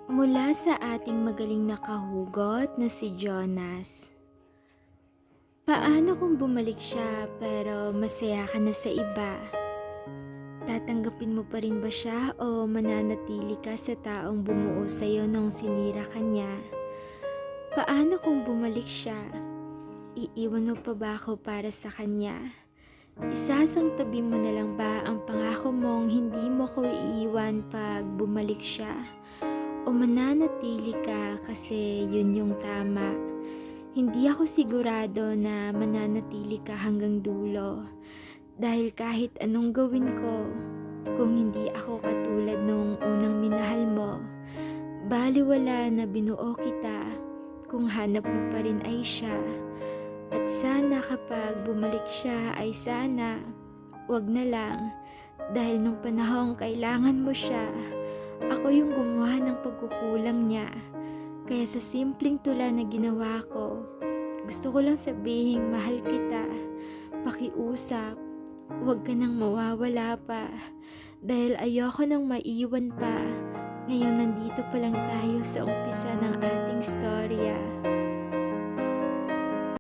Mula sa ating magaling na kahugot na si Jonas. Paano kung bumalik siya pero masaya ka na sa iba? Tatanggapin mo pa rin ba siya o mananatili ka sa taong bumuo sa'yo nung sinira ka niya? Paano kung bumalik siya? Iiwan mo pa ba ako para sa kanya? Isasang tabi mo na lang ba ang pangako mong hindi mo ko iiwan pag bumalik siya? O mananatili ka kasi yun yung tama? Hindi ako sigurado na mananatili ka hanggang dulo. Dahil kahit anong gawin ko, kung hindi ako katulad nung unang minahal mo, baliwala na binuo kita kung hanap mo pa rin ay siya. At sana kapag bumalik siya ay sana, wag na lang, dahil nung panahong kailangan mo siya, ako yung gumawa ng pagkukulang niya. Kaya sa simpleng tula na ginawa ko, gusto ko lang sabihing mahal kita, pakiusap, huwag ka nang mawawala pa, dahil ayoko nang maiwan pa. Ngayon nandito pa lang tayo sa umpisa ng ating storya.